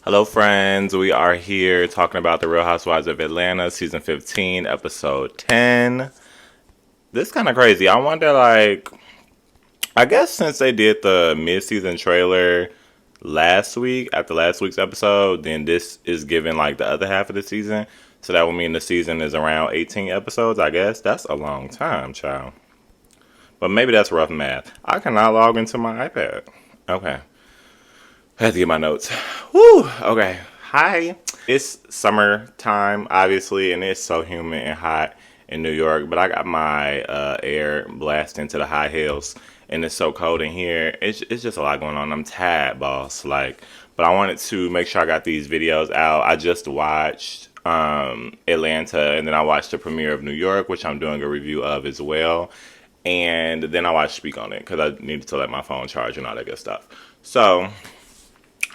Hello, friends. We are here talking about The Real Housewives of Atlanta, season 15, episode 10. This kind of crazy. I wonder, I guess since they did the mid-season trailer last week, after last week's episode, then this is given like the other half of the season. So that would mean the season is around 18 episodes, I guess. That's a long time, child. But maybe that's rough math. I cannot log into my iPad. Okay. I have to get my notes. Woo! Okay. Hi. It's summertime, obviously, and it's so humid and hot in New York. But I got my air blasting to the high hills, and it's so cold in here. It's just a lot going on. I'm tired, boss. But I wanted to make sure I got these videos out. I just watched Atlanta, and then I watched the premiere of New York, which I'm doing a review of as well. And then I watched Speak on It because I needed to let my phone charge and all that good stuff. So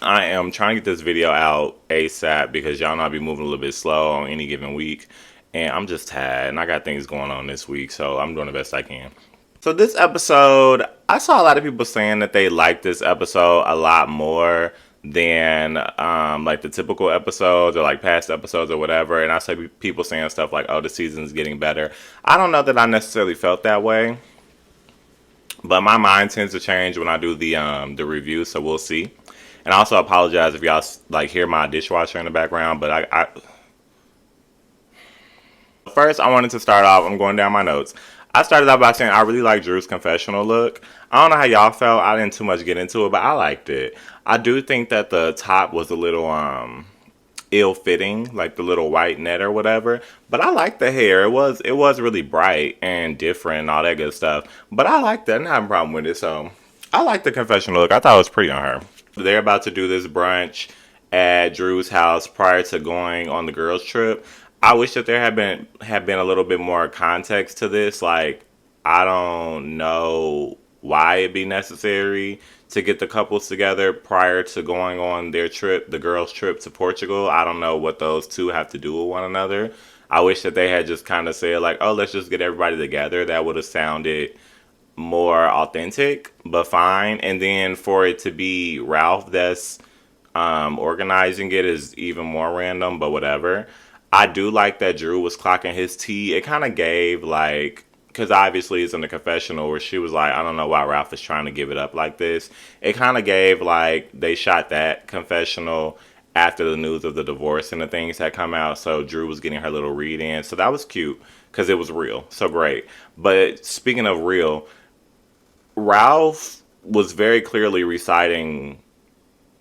I am trying to get this video out ASAP because y'all know I be moving a little bit slow on any given week. And I'm just tired and I got things going on this week, so I'm doing the best I can. So this episode, I saw a lot of people saying that they liked this episode a lot more than like the typical episodes or like past episodes or whatever. And I saw people saying stuff like, oh, the season's getting better. I don't know that I necessarily felt that way, but my mind tends to change when I do the review, so we'll see. And I also apologize if y'all like hear my dishwasher in the background, but I first I wanted to start off. I'm going down my notes. I started off by saying I really like Drew's confessional look. I don't know how y'all felt. I didn't too much get into it, but I liked it. I do think that the top was a little ill fitting, like the little white net or whatever. But I liked the hair. It was really bright and different and all that good stuff. But I liked that. I didn't have a problem with it. So I liked the confessional look. I thought it was pretty on her. They're about to do this brunch at Drew's house prior to going on the girls' trip. I wish that there had been a little bit more context to this. Like, I don't know why it'd be necessary to get the couples together prior to going on their trip, the girls' trip to Portugal. I don't know what those two have to do with one another. I wish that they had just kind of said like, "Oh, let's just get everybody together." That would have sounded more authentic, but fine. And then for it to be Ralph that's organizing it is even more random, but whatever. I do like that Drew was clocking his tea. It kind of gave like, because obviously it's in the confessional where she was like, I don't know why Ralph is trying to give it up like this. It kind of gave like they shot that confessional after the news of the divorce and the things had come out. So Drew was getting her little read in. So that was cute because it was real. So great. But speaking of real, Ralph was very clearly reciting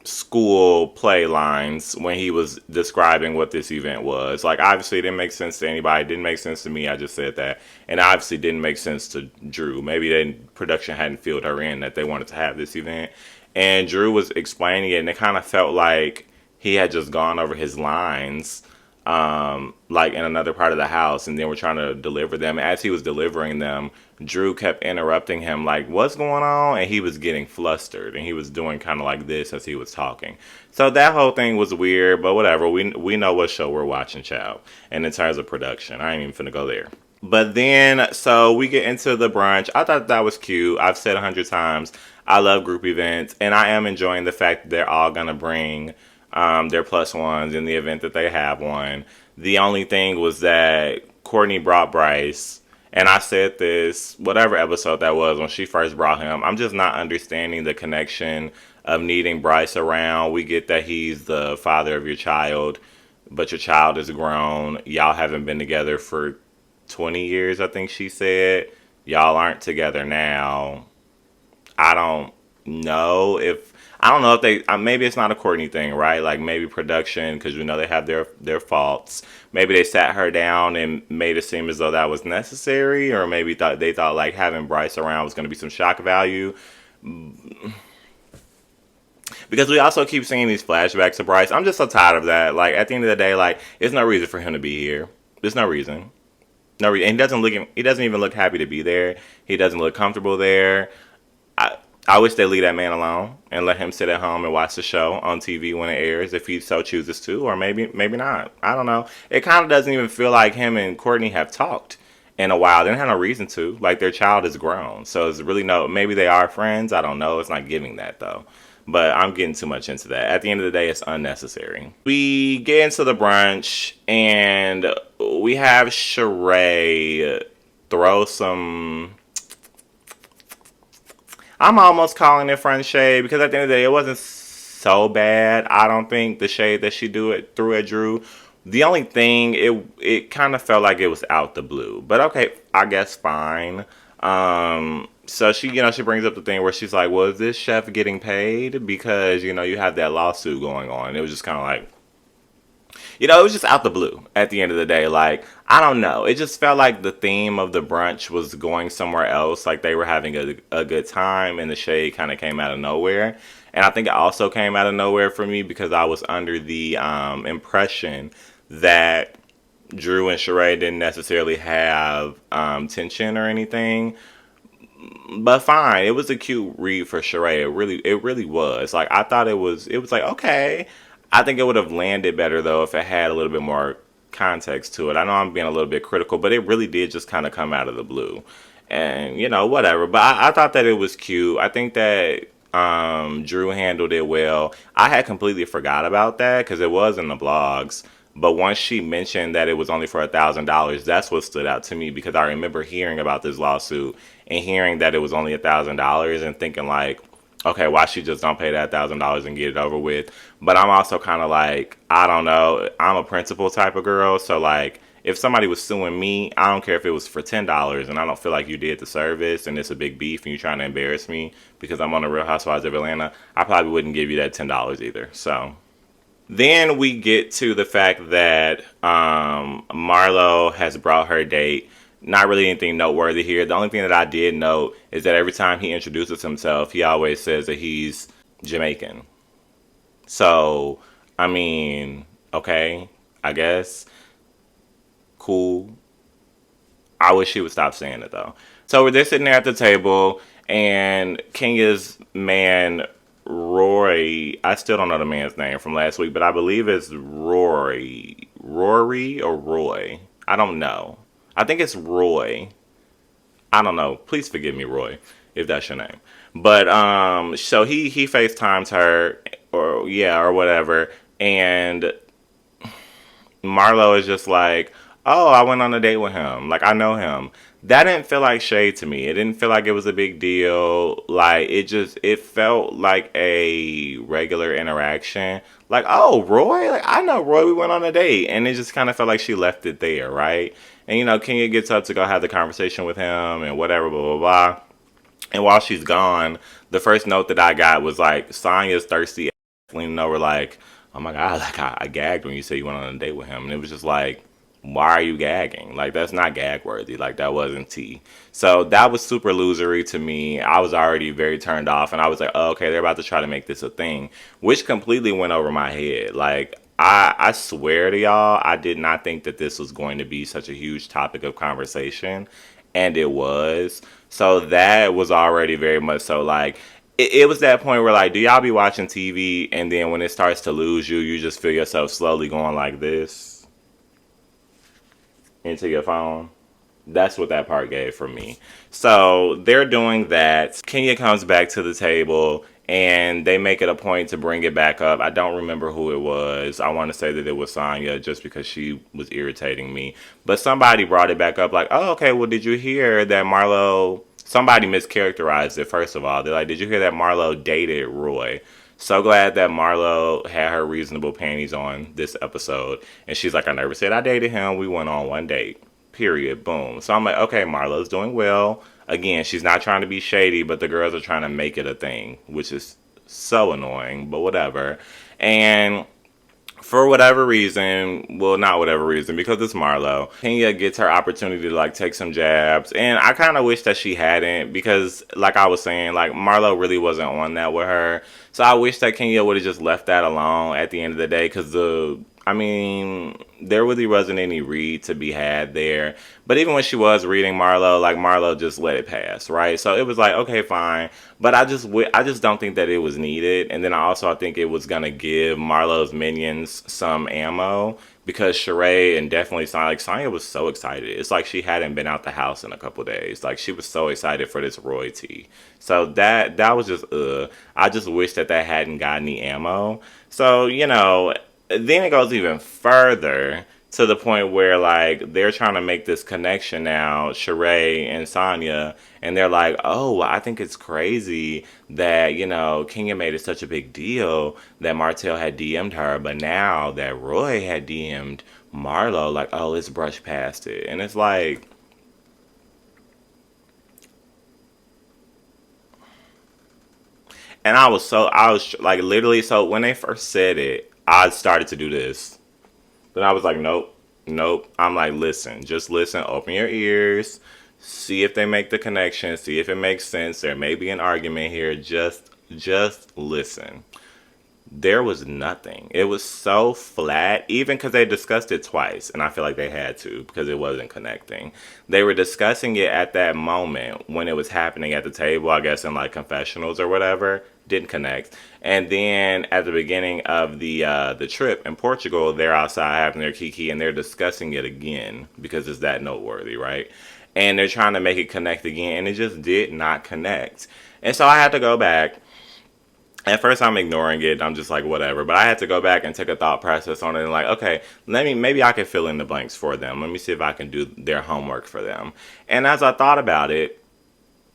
school play lines when he was describing what this event was. Like, obviously, it didn't make sense to anybody. It didn't make sense to me. I just said that. And obviously, didn't make sense to Drew. Maybe production hadn't filled her in that they wanted to have this event. And Drew was explaining it, and it kind of felt like he had just gone over his lines like in another part of the house, and then we're trying to deliver them. As he was delivering them, Drew kept interrupting him, like, "What's going on?" And he was getting flustered, and he was doing kind of like this as he was talking. So that whole thing was weird, but whatever. We know what show we're watching, child. And in terms of production, I ain't even finna go there. But then, so we get into the brunch. I thought that was cute. I've said 100 times, I love group events, and I am enjoying the fact that they're all gonna bring their plus ones in the event that they have one. The only thing was that Courtney brought Bryce, and I said this, whatever episode that was when she first brought him, I'm just not understanding the connection of needing Bryce around. We get that he's the father of your child, but your child is grown. Y'all haven't been together for 20 years, I think she said. Y'all aren't together now. I don't know if they maybe it's not a Courtney thing, right? Like maybe production, because we know they have their faults. Maybe they sat her down and made it seem as though that was necessary, or maybe they thought like having Bryce around was going to be some shock value. Because we also keep seeing these flashbacks to Bryce. I'm just so tired of that. Like at the end of the day, like there's no reason for him to be here. There's no reason. No reason. And he doesn't even look happy to be there. He doesn't look comfortable there. I wish they leave that man alone and let him sit at home and watch the show on TV when it airs if he so chooses to, or maybe not. I don't know. It kind of doesn't even feel like him and Courtney have talked in a while. They didn't have no reason to. Like their child is grown, so it's really no. Maybe they are friends. I don't know. It's not giving that though. But I'm getting too much into that. At the end of the day, it's unnecessary. We get into the brunch, and we have Sheree throw some. I'm almost calling it front shade because at the end of the day, it wasn't so bad. I don't think the shade that she threw at Drew. The only thing, it kind of felt like it was out the blue. But okay, I guess fine. So she brings up the thing where she's like, "Well, is this chef getting paid because you have that lawsuit going on?" And it was just kind of like, it was just out the blue at the end of the day. Like, I don't know. It just felt like the theme of the brunch was going somewhere else. Like, they were having a good time, and the shade kind of came out of nowhere. And I think it also came out of nowhere for me because I was under the impression that Drew and Sheree didn't necessarily have tension or anything. But fine, it was a cute read for Sheree. It really was. Like, I thought it was like, okay. I think it would have landed better though if it had a little bit more context to it. I know I'm being a little bit critical, but it really did just kind of come out of the blue, and whatever. But I thought that it was cute. I think that Drew handled it well. I had completely forgot about that because it was in the blogs. But once she mentioned that it was only for $1,000, that's what stood out to me because I remember hearing about this lawsuit and hearing that it was only $1,000 and thinking like, okay, why she just don't pay that $1,000 and get it over with? But I'm also kind of like, I don't know. I'm a principal type of girl, so like, if somebody was suing me, I don't care if it was for $10, and I don't feel like you did the service, and it's a big beef, and you're trying to embarrass me because I'm on the Real Housewives of Atlanta. I probably wouldn't give you that $10 either. So then we get to the fact that Marlo has brought her date. Not really anything noteworthy here. The only thing that I did note is that every time he introduces himself, he always says that he's Jamaican. So, I mean, okay, I guess. Cool. I wish he would stop saying it though. So they're sitting there at the table, and Kenya's man Roy. I still don't know the man's name from last week, but I believe it's Rory or Roy. I don't know. I think it's Roy. I don't know. Please forgive me, Roy, if that's your name. But so he FaceTimes her, or yeah, or whatever, and Marlo is just like, "Oh, I went on a date with him. Like, I know him." That didn't feel like shade to me. It didn't feel like it was a big deal. Like, it felt like a regular interaction. Like, "Oh, Roy, like I know Roy. We went on a date," and it just kind of felt like she left it there, right? And Kenya gets up to go have the conversation with him and whatever, blah blah blah. And while she's gone, the first note that I got was like, Sonya's thirsty, leaning over like, "Oh my god, like I gagged when you said you went on a date with him," and it was just like, why are you gagging? Like, that's not gag worthy. Like, that wasn't tea. So that was super losery to me. I was already very turned off, and I was like, oh, okay, they're about to try to make this a thing, which completely went over my head. Like, I swear to y'all, I did not think that this was going to be such a huge topic of conversation, and it was. So that was already very much so like, it was that point where like, do y'all be watching TV and then when it starts to lose you, you just feel yourself slowly going like this into your phone? That's what that part gave for me. So they're doing that. Kenya comes back to the table and they make it a point to bring it back up. I don't remember who it was. I want to say that it was Sonya just because she was irritating me. But somebody brought it back up like, oh, okay, well, did you hear that Marlo... Somebody mischaracterized it, first of all. They're like, did you hear that Marlo dated Roy? So glad that Marlo had her reasonable panties on this episode. And she's like, I never said I dated him. We went on one date. Period. Boom. So I'm like, okay, Marlo's doing well. Again, she's not trying to be shady, but the girls are trying to make it a thing, which is so annoying, but whatever. And for whatever reason, well, not whatever reason, because it's Marlo, Kenya gets her opportunity to like take some jabs, and I kind of wish that she hadn't, because like I was saying, like Marlo really wasn't on that with her, so I wish that Kenya would have just left that alone at the end of the day, because I mean, there really wasn't any read to be had there. But even when she was reading Marlo, like Marlo just let it pass, right? So it was like, okay, fine. But I just don't think that it was needed. And then I think it was gonna give Marlo's minions some ammo because Sheree and definitely Sonya, like Sonya was so excited. It's like she hadn't been out the house in a couple days. Like she was so excited for this royalty. So that was just I just wish that hadn't got any ammo. So then it goes even further to the point where like they're trying to make this connection now, Sheree and Sonya, and they're like, "Oh, I think it's crazy that Kenya made it such a big deal that Martell had DM'd her, but now that Roy had DM'd Marlo, like, oh, let's brush past it." And it's like, and I was like, literally, so when they first said it, I started to do this. Then I was like, nope, nope. I'm like, listen, just listen, open your ears, see if they make the connection, see if it makes sense. There may be an argument here. Just listen. There was nothing. It was so flat, even because they discussed it twice, and I feel like they had to because it wasn't connecting. They were discussing it at that moment when it was happening at the table, I guess in like confessionals or whatever. Didn't connect. And then at the beginning of the trip in Portugal, they're outside having their kiki and they're discussing it again because it's that noteworthy, right? And they're trying to make it connect again, and it just did not connect. And so I had to go back. At first I'm ignoring it. I'm just like, whatever. But I had to go back and take a thought process on it and like, okay, maybe I can fill in the blanks for them. Let me see if I can do their homework for them. And as I thought about it,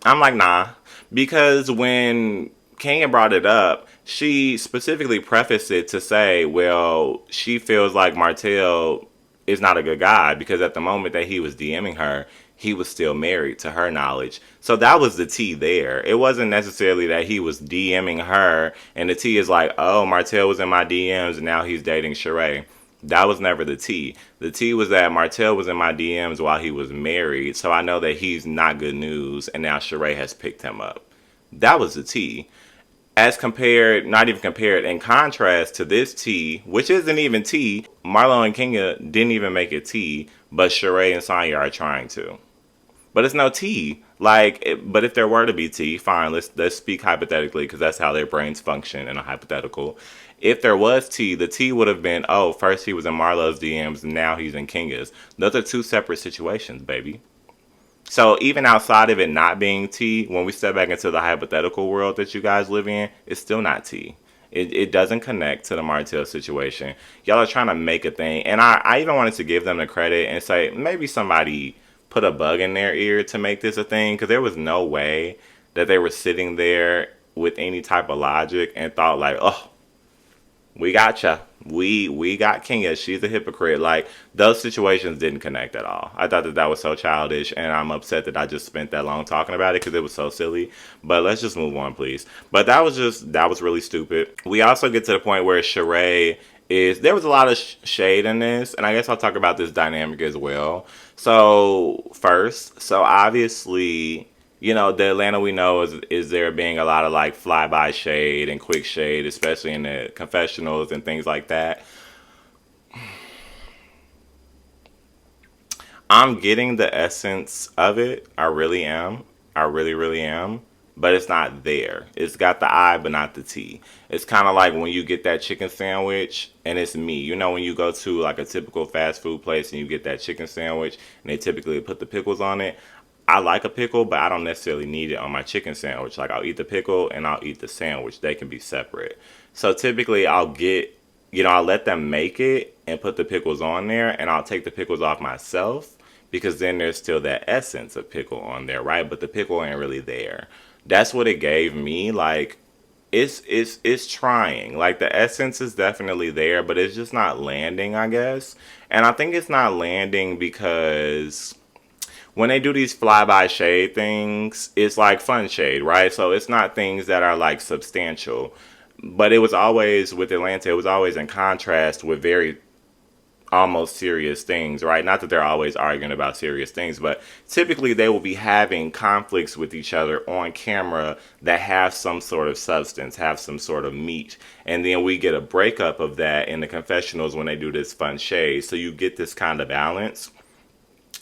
I'm like, nah. Because when Kenya brought it up, she specifically prefaced it to say, well, she feels like Martell is not a good guy because at the moment that he was DMing her, he was still married to her knowledge. So that was the tea there. It wasn't necessarily that he was DMing her and the tea is like, oh, Martell was in my DMs and now he's dating Sheree. That was never the tea. The tea was that Martell was in my DMs while he was married, so I know that he's not good news, and now Sheree has picked him up. That was the tea. As compared, not even compared, in contrast to this tea, which isn't even tea, Marlo and Kenya didn't even make it tea, but Sheree and Sonya are trying to. But it's no tea. But if there were to be tea, fine. Let's speak hypothetically because that's how their brains function in a hypothetical. If there was tea, the tea would have been, oh, first he was in Marlo's DMs, now he's in Kenya's. Those are two separate situations, baby. So even outside of it not being tea, when we step back into the hypothetical world that you guys live in, it's still not tea. It doesn't connect to the Martell situation. Y'all are trying to make a thing. And I even wanted to give them the credit and say maybe somebody put a bug in their ear to make this a thing because there was no way that they were sitting there with any type of logic and thought like, oh, we gotcha. We got Kenya. She's a hypocrite. Like those situations didn't connect at all. I thought that was so childish, and I'm upset that I just spent that long talking about it because it was so silly. But let's just move on, please. But that was really stupid. We also get to the point where Sheree is there was a lot of shade in this, and I guess I'll talk about this dynamic as well. So first, so obviously the Atlanta we know is there being a lot of like flyby shade and quick shade, especially in the confessionals and things like that. I'm getting the essence of it. I really am. I really, really am. But it's not there. It's got the I, but not the T. It's kind of like when you get that chicken sandwich and it's me. When you go to like a typical fast food place and you get that chicken sandwich and they typically put the pickles on it. I like a pickle, but I don't necessarily need it on my chicken sandwich. Like I'll eat the pickle and I'll eat the sandwich. They can be separate. So typically I'll let them make it and put the pickles on there and I'll take the pickles off myself because then there's still that essence of pickle on there, right? But the pickle ain't really there. That's what it gave me. Like it's trying. Like the essence is definitely there, but it's just not landing, I guess. And I think it's not landing because when they do these flyby shade things, it's like fun shade, right? So it's not things that are like substantial. But it was always with Atlanta, it was always in contrast with very almost serious things, right? Not that they're always arguing about serious things, but typically they will be having conflicts with each other on camera that have some sort of substance, have some sort of meat. And then we get a breakup of that in the confessionals when they do this fun shade. So you get this kind of balance.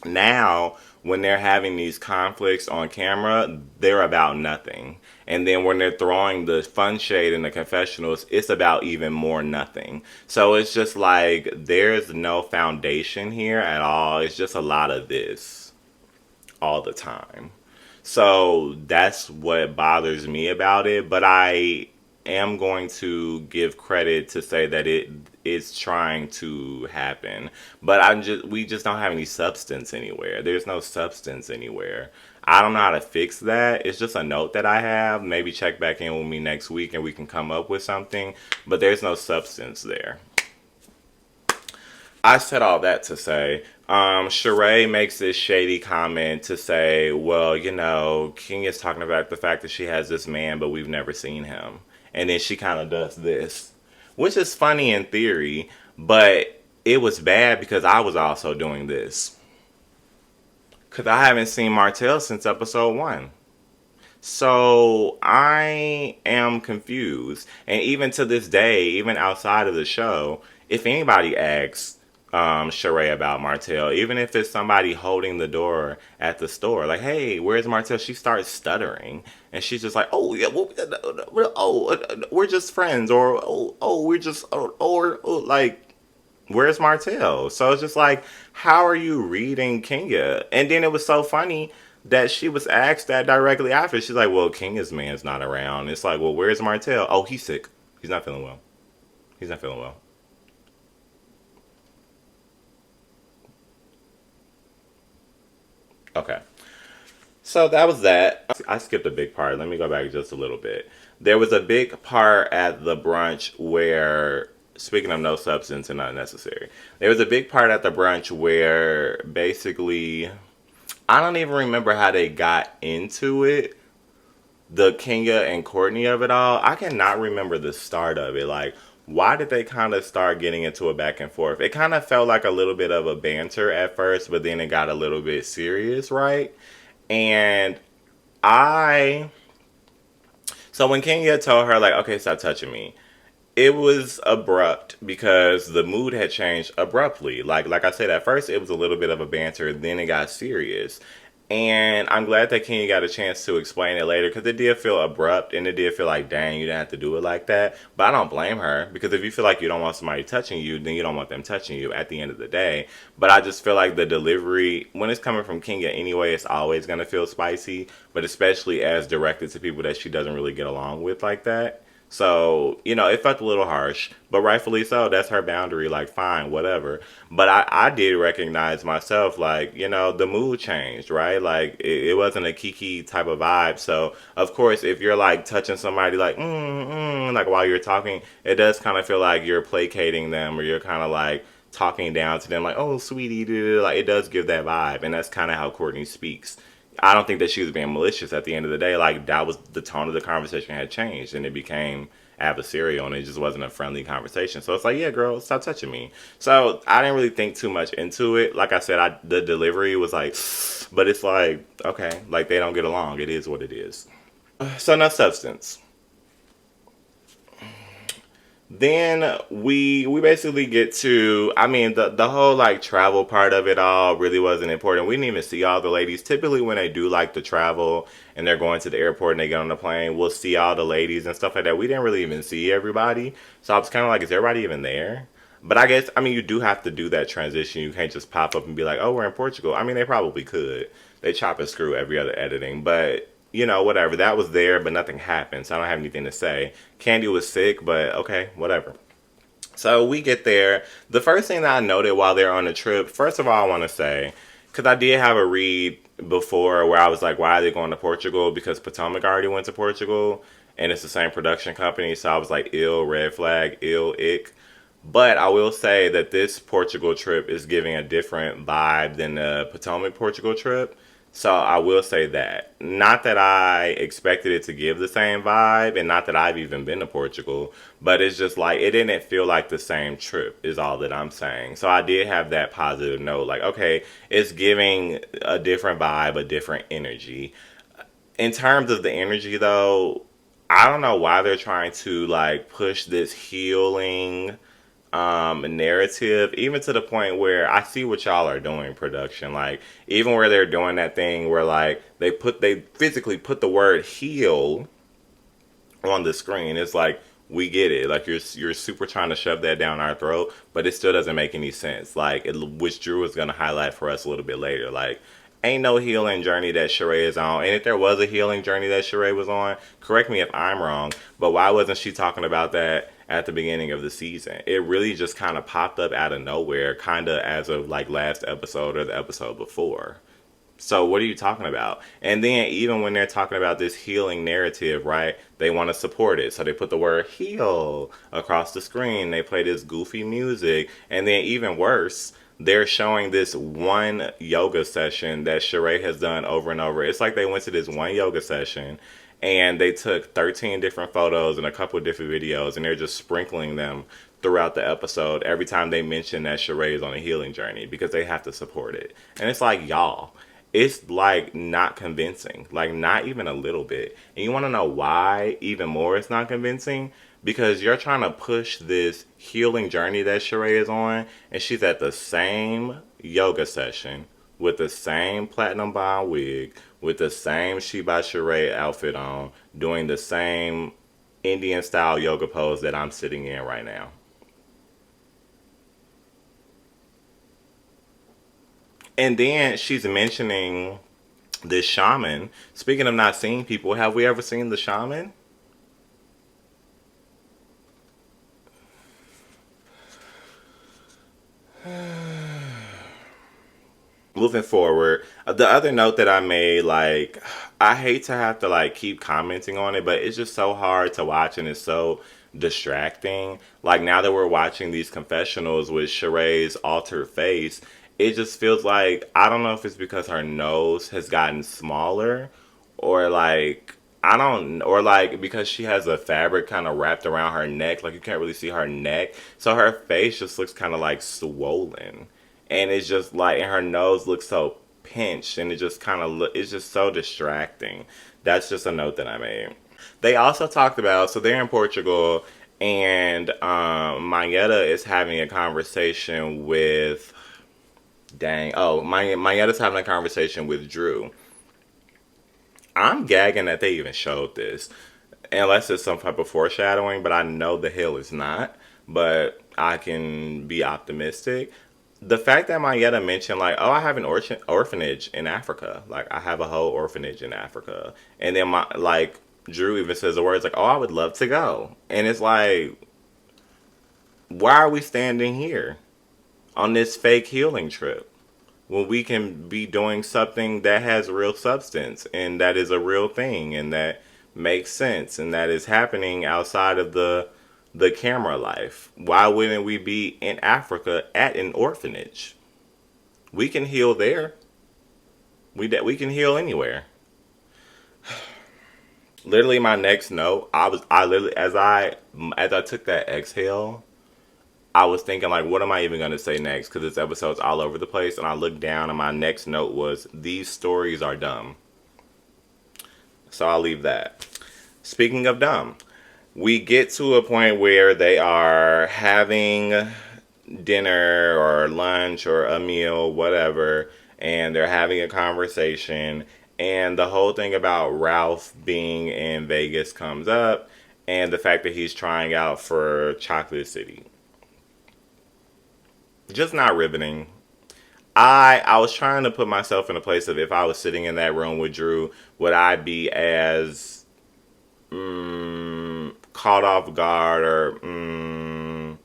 Now, when they're having these conflicts on camera, they're about nothing. And then when they're throwing the fun shade in the confessionals, it's about even more nothing. So it's just like there's no foundation here at all. It's just a lot of this all the time. So that's what bothers me about it. But I am going to give credit to say that it is trying to happen. But we just don't have any substance anywhere. There's no substance anywhere. I don't know how to fix that. It's just a note that I have. Maybe check back in with me next week and we can come up with something. But there's no substance there. I said all that to say, Sheree makes this shady comment to say, well, King is talking about the fact that she has this man, but we've never seen him. And then she kind of does this, which is funny in theory, but it was bad because I was also doing this. Because I haven't seen Martell since episode 1. So I am confused. And even to this day, even outside of the show, if anybody asks Sheree about Martell, even if it's somebody holding the door at the store, like, hey, where's Martell? She starts stuttering. And she's just like, oh, yeah, we're just friends. Or, we're just, like, where's Martell? So it's just like, how are you reading Kenya? And then it was so funny that she was asked that directly after. She's like, well, Kenya's man's not around. It's like, well, where's Martell? Oh, he's sick. He's not feeling well. He's not feeling well. Okay. So that was that. I skipped a big part. Let me go back just a little bit. There was a big part at the brunch where, speaking of no substance and not necessary, there was a big part at the brunch where basically, I don't even remember how they got into it. The Kenya and Courtney of it all. I cannot remember the start of it. Like, why did they kind of start getting into a back and forth? It kind of felt like a little bit of a banter at first, but then it got a little bit serious, right? And I, so when Kenya told her, like, okay, stop touching me, it was abrupt because the mood had changed abruptly. Like I said, at first it was a little bit of a banter, then it got serious. And I'm glad that Kenya got a chance to explain it later because it did feel abrupt and it did feel like, dang, you didn't have to do it like that. But I don't blame her because if you feel like you don't want somebody touching you, then you don't want them touching you at the end of the day. But I just feel like the delivery, when it's coming from Kenya anyway, it's always going to feel spicy. But especially as directed to people that she doesn't really get along with like that. So, it felt a little harsh, but rightfully so. That's her boundary. Like, fine, whatever. But I did recognize myself, like, the mood changed, right? Like, it wasn't a Kiki type of vibe. So, of course, if you're, like, touching somebody, like, like, while you're talking, it does kind of feel like you're placating them or you're kind of, like, talking down to them, like, oh, sweetie, like, it does give that vibe. And that's kind of how Courtney speaks. I don't think that she was being malicious at the end of the day. Like, that was the tone of the conversation had changed and it became adversarial and it just wasn't a friendly conversation. So it's like, yeah, girl, stop touching me. So I didn't really think too much into it. Like I said, the delivery was like, but it's like, okay, like they don't get along. It is what it is. So no substance. Then we basically get to, I mean, the whole like travel part of it all really wasn't important. We didn't even see all the ladies. Typically when they do like the travel and they're going to the airport and they get on the plane, we'll see all the ladies and stuff like that. We didn't really even see everybody. So I was kind of like, is everybody even there? But I guess, I mean, you do have to do that transition. You can't just pop up and be like, oh, we're in Portugal. I mean, they probably could. They chop and screw every other editing. But whatever. That was there, but nothing happened. So I don't have anything to say. Candy was sick, but okay, whatever. So we get there. The first thing that I noted while they're on the trip, first of all, I want to say, because I did have a read before where I was like, why are they going to Portugal? Because Potomac already went to Portugal, and it's the same production company. So I was like, ill, red flag, ill, ick. But I will say that this Portugal trip is giving a different vibe than the Potomac Portugal trip. So I will say that. Not that I expected it to give the same vibe, and not that I've even been to Portugal, but it's just like, it didn't feel like the same trip, is all that I'm saying. So I did have that positive note, like, okay, it's giving a different vibe, a different energy. In terms of the energy, though, I don't know why they're trying to, like, push this healing narrative, even to the point where I see what y'all are doing, production. Like, even where they're doing that thing where, like, they physically put the word heal on the screen. It's like, we get it. Like, you're super trying to shove that down our throat, but it still doesn't make any sense. Like, which Drew is going to highlight for us a little bit later. Like, ain't no healing journey that Sheree is on. And if there was a healing journey that Sheree was on, correct me if I'm wrong, but why wasn't she talking about that at the beginning of the season? It really just kind of popped up out of nowhere, kind of as of like last episode or the episode before. So what are you talking about? And then even when they're talking about this healing narrative, right? They want to support it. So they put the word heal across the screen. They play this goofy music. And then even worse, they're showing this one yoga session that Sheree has done over and over. It's like they went to this one yoga session and they took 13 different photos and a couple of different videos and they're just sprinkling them throughout the episode every time they mention that Sheree is on a healing journey because they have to support it. And it's like, y'all, it's like not convincing, like not even a little bit. And you want to know why even more it's not convincing? Because you're trying to push this healing journey that Sheree is on, and she's at the same yoga session with the same platinum bond wig, with the same She by Sheree outfit on, doing the same Indian style yoga pose that I'm sitting in right now. And then she's mentioning this shaman. Speaking of not seeing people, have we ever seen the shaman? Moving forward, the other note that I made, like, I hate to have to like keep commenting on it, but it's just so hard to watch and it's so distracting. Like now that we're watching these confessionals with Sheree's altered face, it just feels like I don't know if it's because her nose has gotten smaller or like I don't or like because she has a fabric kind of wrapped around her neck, like you can't really see her neck. So her face just looks kind of like swollen. And it's just like and her nose looks so pinched and it just kind of it's just so distracting. That's just a note that I made. They also talked about so they're in Portugal and Mayetta is having a conversation with Mayetta's having a conversation with Drew. I'm gagging that they even showed this. Unless it's some type of foreshadowing, but I know the hell it's not. But I can be optimistic. The fact that Mayetta mentioned, like, oh, I have an orphanage in Africa. Like, I have a whole orphanage in Africa. And then, Drew even says the words, like, oh, I would love to go. And it's like, why are we standing here on this fake healing trip? When we can be doing something that has real substance and that is a real thing and that makes sense and that is happening outside of the camera life. Why wouldn't we be in Africa at an orphanage? We can heal there. We can heal anywhere. Literally, my next note, I literally as I took that exhale, I was thinking like, what am I even gonna say next? Because this episode's all over the place, and I looked down, and my next note was, "These stories are dumb." So I'll leave that. Speaking of dumb, we get to a point where they are having dinner or lunch or a meal, whatever, and they're having a conversation, and the whole thing about Ralph being in Vegas comes up, and the fact that he's trying out for Chocolate City. Just not riveting. I was trying to put myself in a place of if I was sitting in that room with Drew, would I be as caught off guard or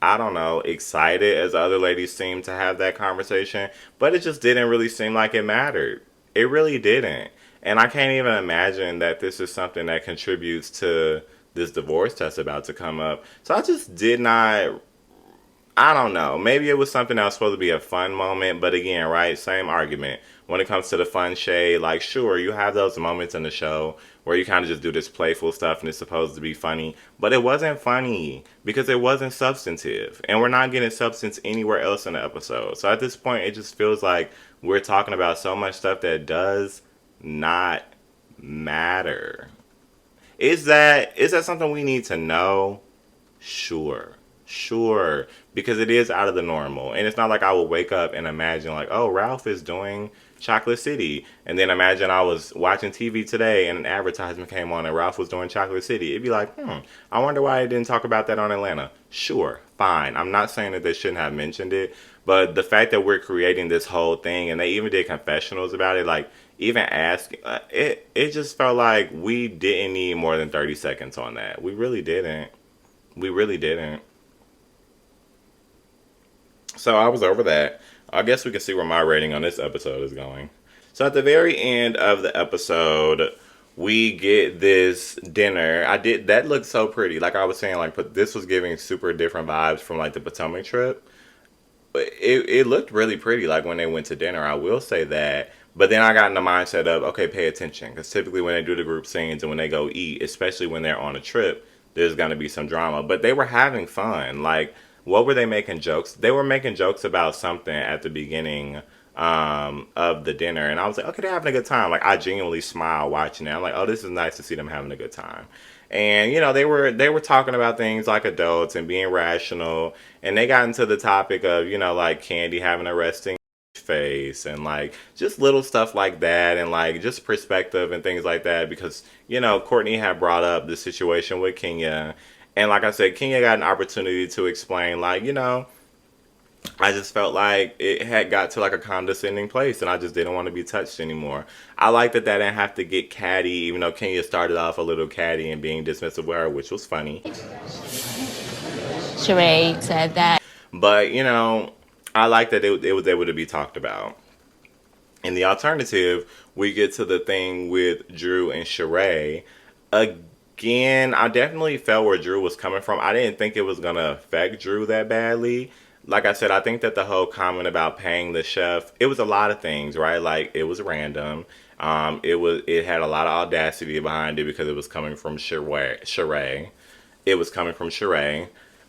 I don't know, excited as other ladies seemed to have that conversation, but it just didn't really seem like it mattered. It really didn't. And I can't even imagine that this is something that contributes to this divorce that's about to come up. So I just did not I don't know. Maybe it was something that was supposed to be a fun moment, but again, right? Same argument. When it comes to the fun shade, like, sure, you have those moments in the show where you kind of just do this playful stuff and it's supposed to be funny, but it wasn't funny because it wasn't substantive. And we're not getting substance anywhere else in the episode. So at this point, it just feels like we're talking about so much stuff that does not matter. Is that something we need to know? Sure. Sure, because it is out of the normal. And it's not like I would wake up and imagine, like, oh, Ralph is doing Chocolate City. And then imagine I was watching TV today and an advertisement came on and Ralph was doing Chocolate City. It'd be like, I wonder why I didn't talk about that on Atlanta. Sure, fine. I'm not saying that they shouldn't have mentioned it, but the fact that we're creating this whole thing and they even did confessionals about it, like, even ask it just felt like we didn't need more than 30 seconds on that. We really didn't. We really didn't. So I was over that. I guess we can see where my rating on this episode is going. So at the very end of the episode, we get this dinner. I did that looked so pretty. Like I was saying, like but this was giving super different vibes from like the Potomac trip. But it looked really pretty. Like when they went to dinner, I will say that. But then I got in the mindset of okay, pay attention because typically when they do the group scenes and when they go eat, especially when they're on a trip, there's gonna be some drama. But they were having fun. Like what were they making jokes? They were making jokes about something at the beginning of the dinner, and I was like, okay, they're having a good time. Like I genuinely smiled watching it. I'm like, oh, this is nice to see them having a good time. And you know, they were talking about things like adults and being rational, and they got into the topic of you know like Candy having a resting face and like just little stuff like that and like just perspective and things like that because you know Courtney had brought up the situation with Kenya and like I said Kenya got an opportunity to explain like you know I just felt like it had got to like a condescending place and I just didn't want to be touched anymore. I like that didn't have to get catty even though Kenya started off a little catty and being dismissive with her which was funny. Sheree said that. But you know I like that it was able to be talked about. In the alternative, we get to the thing with Drew and Sheree. Again, I definitely felt where Drew was coming from. I didn't think it was going to affect Drew that badly. Like I said, I think that the whole comment about paying the chef, it was a lot of things, right? Like it was random. It had a lot of audacity behind it because it was coming from Sheree. It was coming from Sheree.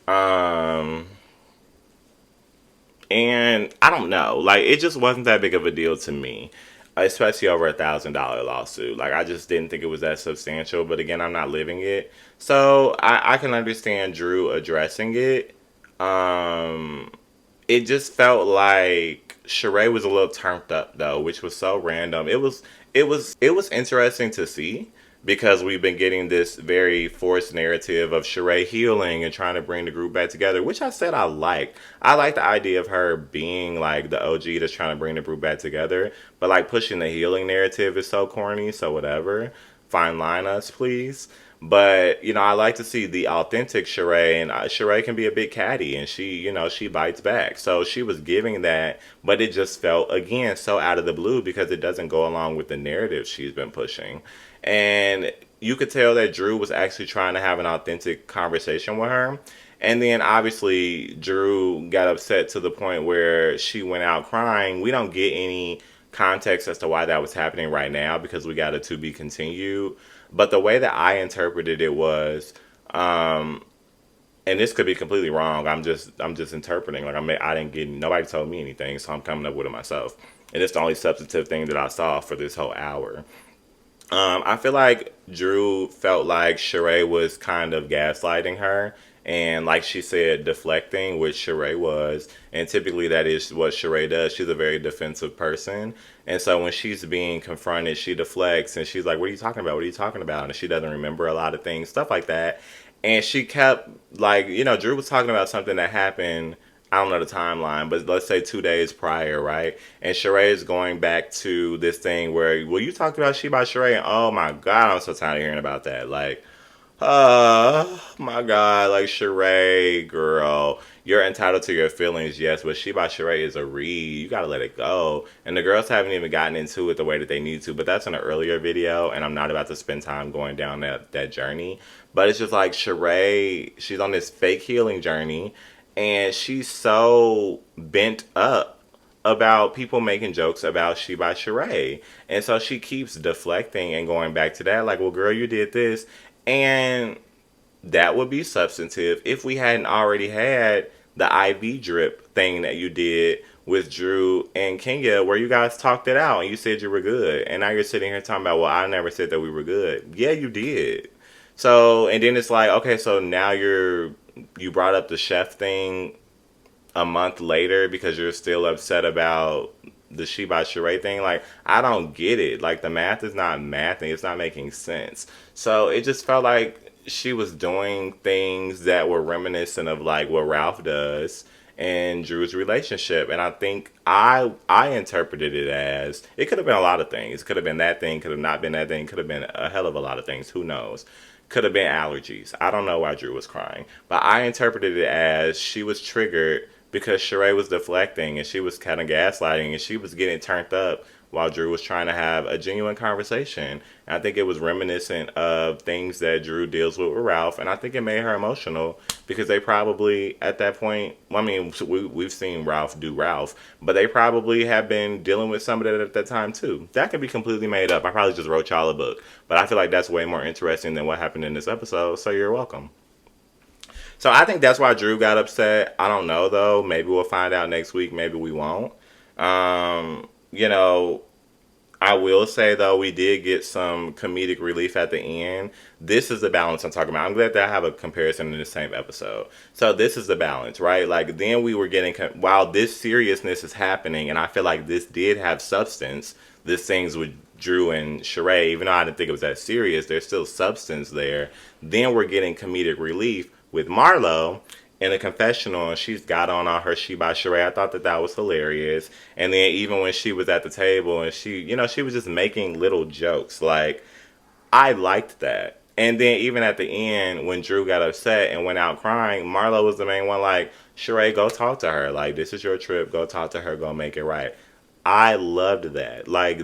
Um, and I don't know, like it just wasn't that big of a deal to me, especially over $1,000 lawsuit. Like I just didn't think it was that substantial. But again, I'm not living it, so I can understand Drew addressing it. Um, it just felt like Sheree was a little turned up though, which was so random. It was interesting to see because we've been getting this very forced narrative of Sheree healing and trying to bring the group back together, which I said I like. I like the idea of her being like the OG that's trying to bring the group back together, but like pushing the healing narrative is so corny. So whatever, fine line us, please. But you know, I like to see the authentic Sheree, and Sheree can be a bit catty, and she bites back. So she was giving that, but it just felt again so out of the blue because it doesn't go along with the narrative she's been pushing, and you could tell that Drew was actually trying to have an authentic conversation with her. And then obviously Drew got upset to the point where she went out crying. We don't get any context as to why that was happening right now because we got a to be continued. But the way that I interpreted it was, um, and this could be completely wrong. I'm just interpreting. Like I didn't get nobody told me anything, so I'm coming up with it myself. And it's the only substantive thing that I saw for this whole hour. I feel like Drew felt like Sheree was kind of gaslighting her and, like she said, deflecting, which Sheree was. And typically, that is what Sheree does. She's a very defensive person. And so, when she's being confronted, she deflects and she's like, what are you talking about? What are you talking about? And she doesn't remember a lot of things, stuff like that. And she kept, like, Drew was talking about something that happened. I don't know the timeline, but let's say 2 days prior, right? And Sheree is going back to this thing where, well, you talked about She by Sheree, and oh my God, I'm so tired of hearing about that. Like, oh my God, like Sheree, girl, you're entitled to your feelings, yes, but She by Sheree is a read. You gotta let it go. And the girls haven't even gotten into it the way that they need to, but that's in an earlier video, and I'm not about to spend time going down that journey. But it's just like Sheree, she's on this fake healing journey and she's so bent up about people making jokes about She by Sheree. And so she keeps deflecting and going back to that, like, well, girl, you did this. And that would be substantive if we hadn't already had the IV drip thing that you did with Drew and Kenya, where you guys talked it out and you said you were good. And now you're sitting here talking about, well, I never said that we were good. Yeah, you did. So, and then it's like, okay, so now you're you brought up the chef thing a month later because you're still upset about the She by Sheree thing. Like, I don't get it. Like, the math is not mathing. It's not making sense. So it just felt like she was doing things that were reminiscent of like what Ralph does and Drew's relationship. And I think I interpreted it as it could have been a lot of things. It could have been that thing, could have not been that thing, could have been a hell of a lot of things. Who knows? Could have been allergies. I don't know why Drew was crying. But I interpreted it as she was triggered because Sheree was deflecting and she was kind of gaslighting and she was getting turned up while Drew was trying to have a genuine conversation. And I think it was reminiscent of things that Drew deals with Ralph. And I think it made her emotional because they probably, at that point, I mean, we've seen Ralph do Ralph, but they probably have been dealing with some of that at that time too. That could be completely made up. I probably just wrote y'all a book. But I feel like that's way more interesting than what happened in this episode. So you're welcome. So I think that's why Drew got upset. I don't know though. Maybe we'll find out next week. Maybe we won't. You know, I will say though, we did get some comedic relief at the end. This is the balance I'm talking about. I'm glad that I have a comparison in the same episode. So this is the balance, right? Like then we were getting, while this seriousness is happening, and I feel like this did have substance, this things with Drew and Sheree, even though I didn't think it was that serious, there's still substance there. Then we're getting comedic relief with Marlo in a confessional, and she's got on all her She by Sheree. I thought that that was hilarious. And then even when she was at the table and she, you know, she was just making little jokes. Like, I liked that. And then even at the end, when Drew got upset and went out crying, Marlo was the main one like, Sheree, go talk to her. Like, this is your trip. Go talk to her. Go make it right. I loved that. Like,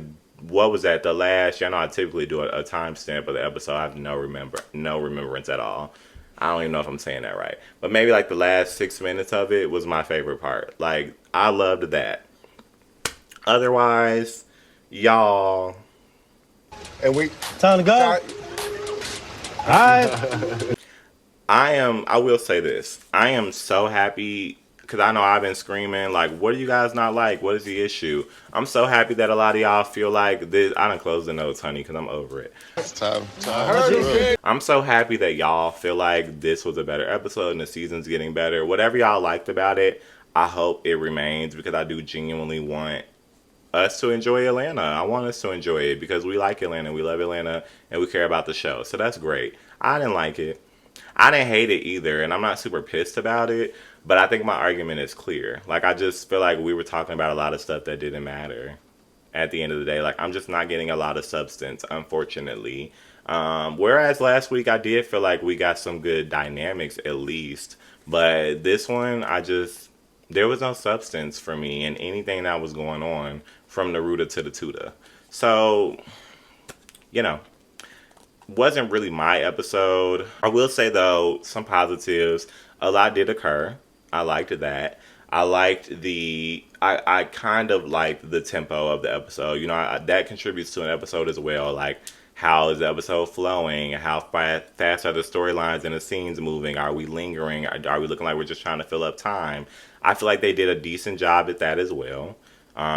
what was that? The last, you know, I typically do a timestamp of the episode. I have no remembrance at all. I don't even know if I'm saying that right. But maybe like the last 6 minutes of it was my favorite part. Like, I loved that. Otherwise, y'all. And we time to go. All right. I will say this. I am so happy because I know I've been screaming, like, what do you guys not like? What is the issue? I'm so happy that a lot of y'all feel like this. I done closed the notes, honey, because I'm over it. It's time. I'm so happy that y'all feel like this was a better episode and the season's getting better. Whatever y'all liked about it, I hope it remains because I do genuinely want us to enjoy Atlanta. I want us to enjoy it because we like Atlanta, we love Atlanta, and we care about the show. So that's great. I didn't like it. I didn't hate it either, and I'm not super pissed about it, but I think my argument is clear. Like, I just feel like we were talking about a lot of stuff that didn't matter at the end of the day. Like, I'm just not getting a lot of substance, unfortunately. Whereas last week, I did feel like we got some good dynamics, at least. But this one, there was no substance for me in anything that was going on from the Ruta to the Tuta. So, you know, wasn't really my episode. I will say, though, some positives. A lot did occur. I liked that. I kind of liked the tempo of the episode. You know, that contributes to an episode as well. Like, how is the episode flowing? How fast are the storylines and the scenes moving? Are we lingering? Are we looking like we're just trying to fill up time? I feel like they did a decent job at that as well.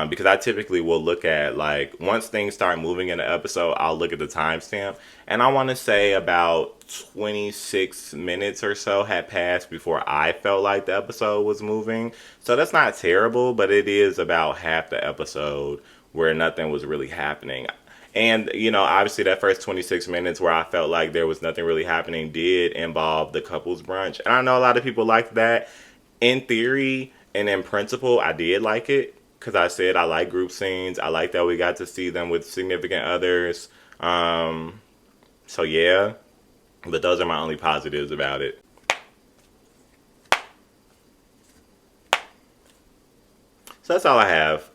Because I typically will look at, like, once things start moving in the episode, I'll look at the timestamp. And I want to say about 26 minutes or so had passed before I felt like the episode was moving. So that's not terrible, but it is about half the episode where nothing was really happening. And, you know, obviously that first 26 minutes where I felt like there was nothing really happening did involve the couples brunch. And I know a lot of people like that. In theory and in principle, I did like it. Because I said I like group scenes. I like that we got to see them with significant others. So yeah. But those are my only positives about it. So that's all I have.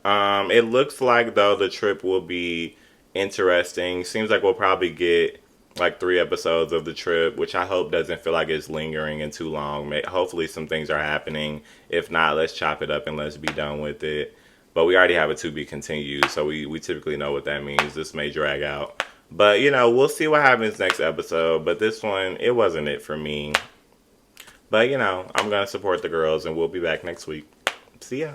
It looks like, though, the trip will be interesting. Seems like we'll probably get like 3 episodes of the trip, which I hope doesn't feel like it's lingering and too long. Hopefully some things are happening. If not, let's chop it up and let's be done with it. But we already have a to be continued, so we typically know what that means. This may drag out. But, you know, we'll see what happens next episode. But this one, it wasn't it for me. But, you know, I'm going to support the girls, and we'll be back next week. See ya.